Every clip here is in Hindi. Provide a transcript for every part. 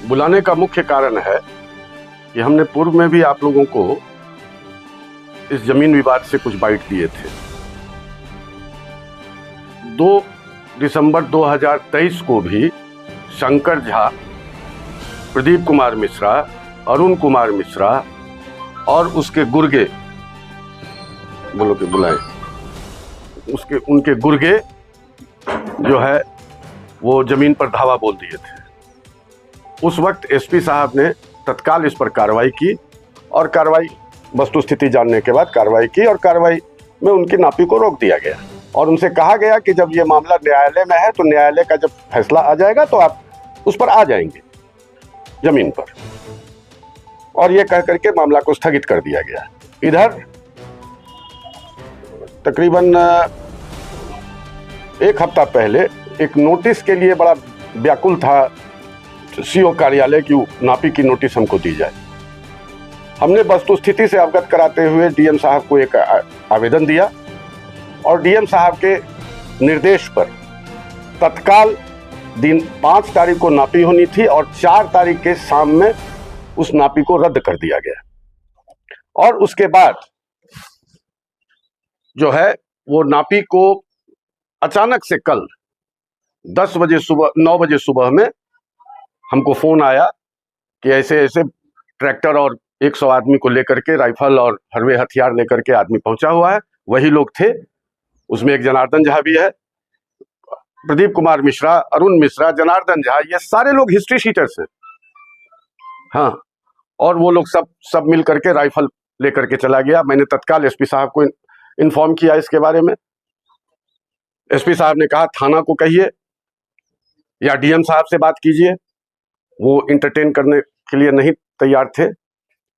बुलाने का मुख्य कारण है कि हमने पूर्व में भी आप लोगों को इस जमीन विवाद से कुछ बाइट दिए थे। 2 दिसंबर 2023 को भी शंकर झा, प्रदीप कुमार मिश्रा, अरुण कुमार मिश्रा और उसके गुर्गे, बोलो के बुलाए, उनके गुर्गे जो है वो जमीन पर धावा बोल दिए थे। उस वक्त एसपी साहब ने तत्काल इस पर कार्रवाई की और वस्तु स्थिति जानने के बाद कार्रवाई की और कार्रवाई में उनकी नापी को रोक दिया गया और उनसे कहा गया कि जब ये मामला न्यायालय में है तो न्यायालय का जब फैसला आ जाएगा तो आप उस पर आ जाएंगे जमीन पर, और ये कह करके मामला को स्थगित कर दिया गया। इधर तकरीबन 1 हफ्ता पहले एक नोटिस के लिए बड़ा व्याकुल था सीओ कार्यालय की नापी की नोटिस हमको दी जाए। हमने वस्तु स्थिति से अवगत कराते हुए डीएम साहब को एक आवेदन दिया और डीएम साहब के निर्देश पर तत्काल दिन 5 तारीख को नापी होनी थी और 4 तारीख के शाम में उस नापी को रद्द कर दिया गया। और उसके बाद जो है वो नापी को अचानक से कल 9 बजे सुबह में हमको फोन आया कि ऐसे ऐसे ट्रैक्टर और 100 आदमी को लेकर के राइफल और हरवे हथियार लेकर के आदमी पहुंचा हुआ है। वही लोग थे, उसमें एक जनार्दन झा भी है, प्रदीप कुमार मिश्रा, अरुण मिश्रा, जनार्दन झा, ये सारे लोग हिस्ट्री शीटर्स हैं। हाँ, और वो लोग सब मिल करके राइफल लेकर के चला गया। मैंने तत्काल एसपी साहब को इन्फॉर्म किया इसके बारे में। एसपी साहब ने कहा थाना को कहिए या डीएम साहब से बात कीजिए। वो इंटरटेन करने के लिए नहीं तैयार थे।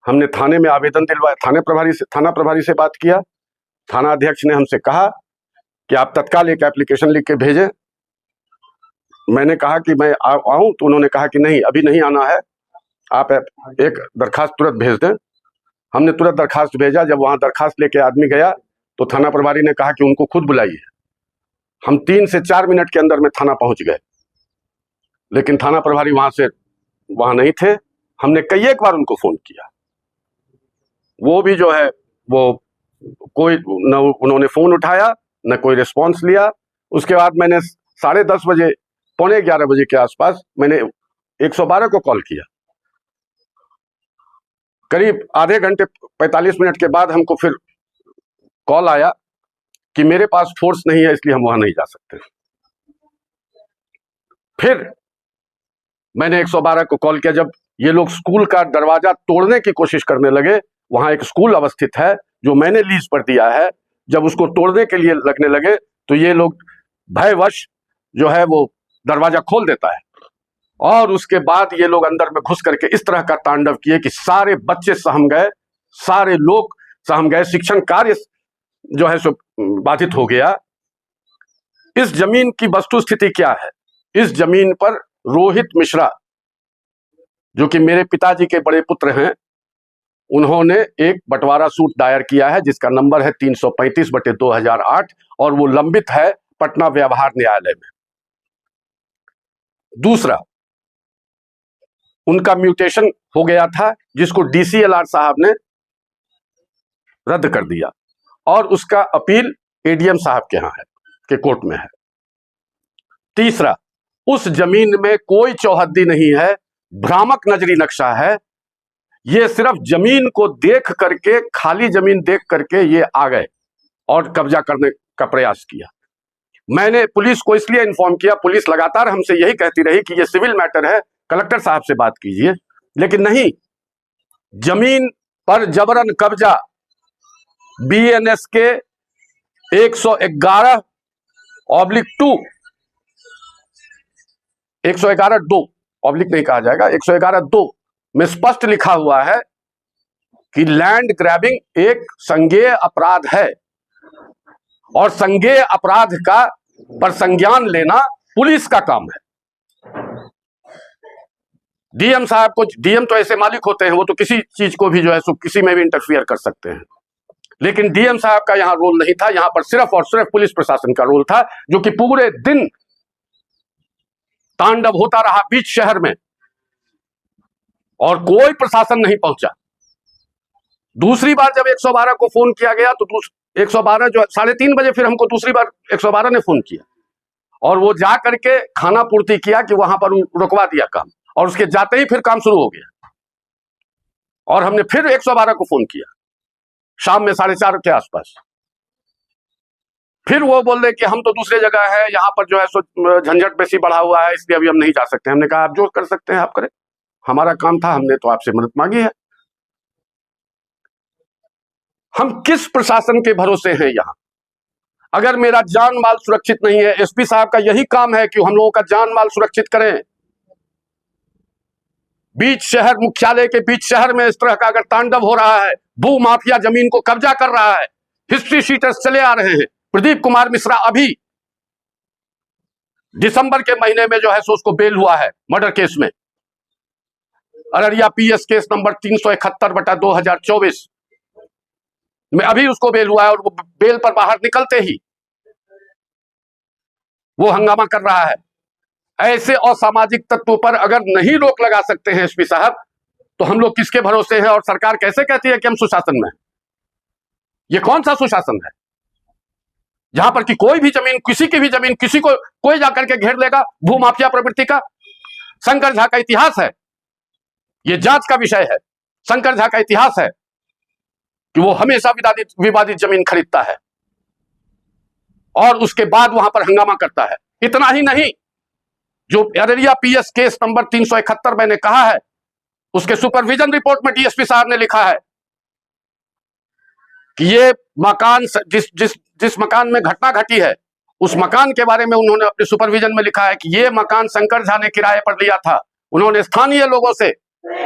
हमने थाने में आवेदन दिलवाया, थाना प्रभारी से बात किया। थाना अध्यक्ष ने हमसे कहा कि आप तत्काल एक एप्लीकेशन लिख के भेजें। मैंने कहा कि मैं आऊं, तो उन्होंने कहा कि नहीं, अभी नहीं आना है, आप एक दरखास्त तुरंत भेज दें। हमने तुरंत दरखास्त भेजा। जब वहां दरखास्त लेके आदमी गया तो थाना प्रभारी ने कहा कि उनको खुद बुलाइए। हम 3 से 4 मिनट के अंदर में थाना पहुंच गए, लेकिन थाना प्रभारी वहां नहीं थे। हमने कई एक बार उनको फोन किया, वो भी जो है वो कोई न उन्होंने फोन उठाया न कोई रिस्पांस लिया। उसके बाद मैंने 10:30 बजे, 11:15 बजे के आसपास मैंने 112 को कॉल किया। करीब आधे घंटे 45 मिनट के बाद हमको फिर कॉल आया कि मेरे पास फोर्स नहीं है, इसलिए हम वहां नहीं जा सकते। फिर मैंने 112 को कॉल किया। जब ये लोग स्कूल का दरवाजा तोड़ने की कोशिश करने लगे, वहां एक स्कूल अवस्थित है जो मैंने लीज पर दिया है, जब उसको तोड़ने के लिए लगने लगे तो ये लोग भयवश जो है वो दरवाजा खोल देता है और उसके बाद ये लोग अंदर में घुस करके इस तरह का तांडव किए कि सारे बच्चे सहम गए, सारे लोग सहम गए, शिक्षण कार्य जो है सो बाधित हो गया। इस जमीन की वस्तु स्थिति क्या है? इस जमीन पर रोहित मिश्रा, जो कि मेरे पिताजी के बड़े पुत्र हैं, उन्होंने एक बंटवारा सूट दायर किया है जिसका नंबर है 335/2008 और वो लंबित है पटना व्यवहार न्यायालय में। दूसरा, उनका म्यूटेशन हो गया था जिसको डीसीएलआर साहब ने रद्द कर दिया और उसका अपील एडीएम साहब के यहां है, के कोर्ट में है। तीसरा, उस जमीन में कोई चौहद्दी नहीं है, भ्रामक नजरी नक्शा है। ये सिर्फ जमीन को देख करके, खाली जमीन देख करके ये आ गए और कब्जा करने का प्रयास किया। मैंने पुलिस को इसलिए इन्फॉर्म किया, पुलिस लगातार हमसे यही कहती रही कि ये सिविल मैटर है, कलेक्टर साहब से बात कीजिए, लेकिन नहीं, जमीन पर जबरन कब्जा बीएनएस के 111/2 111(2) ऑब्लिक नहीं कहा जाएगा, 111(2) में स्पष्ट लिखा हुआ है कि लैंड ग्रैबिंग एक संज्ञेय अपराध है और संज्ञेय अपराध का पर संज्ञान लेना पुलिस का काम है। डीएम साहब को, डीएम तो ऐसे मालिक होते हैं, वो तो किसी चीज को भी जो है सो किसी में भी इंटरफियर कर सकते हैं, लेकिन डीएम साहब का यहां रोल नहीं था। यहां पर सिर्फ और सिर्फ पुलिस प्रशासन का रोल था, जो कि पूरे दिन तांडव होता रहा बीच शहर में। और कोई प्रशासन नहीं पहुंचा। दूसरी बार जब 112 को फोन किया गया तो 112 जो 3:30 बजे फिर हमको दूसरी बार 112 ने फोन किया और वो जा करके खाना पूर्ति किया कि वहां पर रुकवा दिया काम, और उसके जाते ही फिर काम शुरू हो गया। और हमने फिर 112 को फोन किया शाम में 4:30 के आसपास। फिर वो बोल रहे कि हम तो दूसरे जगह है, यहाँ पर जो है सो झंझट बेसी बढ़ा हुआ है, इसलिए अभी हम नहीं जा सकते। हमने कहा आप जो कर सकते हैं आप करें, हमारा काम था, हमने तो आपसे मदद मांगी है। हम किस प्रशासन के भरोसे हैं यहां? अगर मेरा जान माल सुरक्षित नहीं है, एसपी साहब का यही काम है कि हम लोगों का जान माल सुरक्षित करें। बीच शहर, मुख्यालय के बीच शहर में इस तरह का अगर तांडव हो रहा है, भू माफिया जमीन को कब्जा कर रहा है, हिस्ट्री शीटर्स चले आ रहे हैं। प्रदीप कुमार मिश्रा अभी दिसंबर के महीने में जो है सो उसको बेल हुआ है मर्डर केस में, अररिया पीएस केस नंबर 371/2024 में अभी उसको बेल हुआ है। और वो बेल पर बाहर निकलते ही वो हंगामा कर रहा है। ऐसे असामाजिक तत्वों पर अगर नहीं रोक लगा सकते हैं एसपी साहब, तो हम लोग किसके भरोसे हैं? और सरकार कैसे कहती है कि हम सुशासन में हैं? ये कौन सा सुशासन है जहां पर कि कोई भी जमीन, किसी की भी जमीन किसी को कोई जाकर के घेर लेगा? भूमाफिया प्रवृत्ति का शंकर झा का इतिहास है, ये जांच का विषय है। शंकर झा का इतिहास है कि वो हमेशा विवादित जमीन खरीदता है और उसके बाद वहां पर हंगामा करता है। इतना ही नहीं, जो अररिया पीएस केस नंबर 371 मैंने कहा है, उसके सुपरविजन रिपोर्ट में डीएसपी साहब ने लिखा है कि ये मकान जिस मकान में घटना घटी है, उस मकान के बारे में उन्होंने अपने सुपरविजन में लिखा है कि ये मकान शंकर झा ने किराए पर लिया था। उन्होंने स्थानीय लोगों से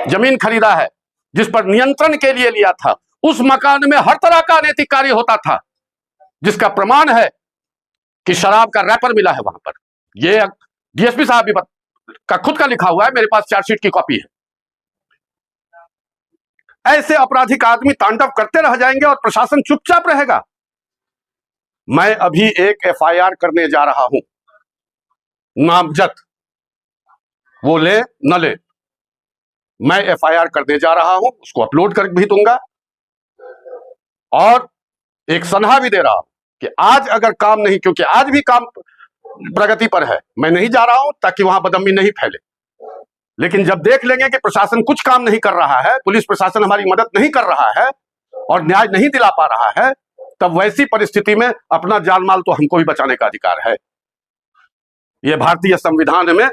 जमीन खरीदा है जिस पर नियंत्रण के लिए लिया था। उस मकान में हर तरह का अनैतिक कार्य होता था, जिसका प्रमाण है कि शराब का रैपर मिला है वहां पर। ये डीएसपी साहब भी का खुद का लिखा हुआ है, मेरे पास चार्जशीट की कॉपी है। ऐसे आपराधिक आदमी तांडव करते रह जाएंगे और प्रशासन चुपचाप रहेगा। मैं अभी एक एफआईआर करने जा रहा हूं, नामजद, वो ले न ले, मैं एफआईआर करने जा रहा हूं, उसको अपलोड कर भी दूंगा और एक सलाह भी दे रहा हूं कि आज अगर काम नहीं, क्योंकि आज भी काम प्रगति पर है, मैं नहीं जा रहा हूं ताकि वहां बदअमनी नहीं फैले। लेकिन जब देख लेंगे कि प्रशासन कुछ काम नहीं कर रहा है, पुलिस प्रशासन हमारी मदद नहीं कर रहा है और न्याय नहीं दिला पा रहा है, तब वैसी परिस्थिति में अपना जान माल तो हमको भी बचाने का अधिकार है। यह भारतीय संविधान में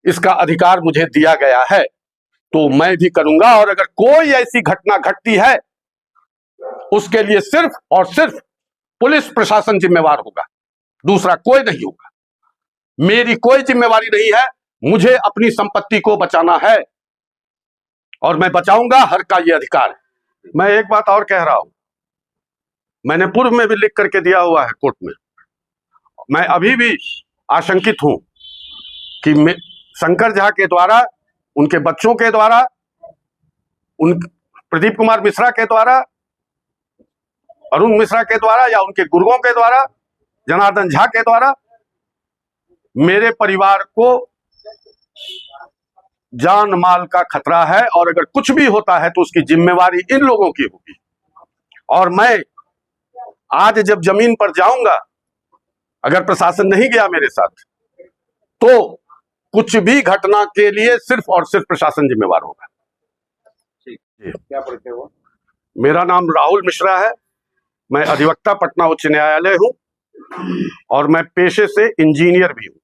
इसका अधिकार मुझे दिया गया है, तो मैं भी करूंगा। और अगर कोई ऐसी घटना घटती है, उसके लिए सिर्फ और सिर्फ पुलिस प्रशासन जिम्मेवार होगा, दूसरा कोई नहीं होगा। मेरी कोई जिम्मेवारी नहीं है, मुझे अपनी संपत्ति को बचाना है और मैं बचाऊंगा, हर का यह अधिकार है। मैं एक बात और कह रहा हूं, मैंने पूर्व में भी लिख करके दिया हुआ है कोर्ट में। मैं अभी भी आशंकित हूं कि शंकर झा के द्वारा, उनके बच्चों के द्वारा, प्रदीप कुमार मिश्रा के द्वारा, अरुण मिश्रा के द्वारा या उनके गुर्गों के द्वारा, जनार्दन झा के द्वारा मेरे परिवार को जान माल का खतरा है। और अगर कुछ भी होता है तो उसकी जिम्मेवारी इन लोगों की होगी। और मैं आज जब जमीन पर जाऊंगा, अगर प्रशासन नहीं गया मेरे साथ, तो कुछ भी घटना के लिए सिर्फ और सिर्फ प्रशासन जिम्मेवार होगा। क्या परिचय हुआ? मेरा नाम राहुल मिश्रा है, मैं अधिवक्ता पटना उच्च न्यायालय हूं और मैं पेशे से इंजीनियर भी हूं।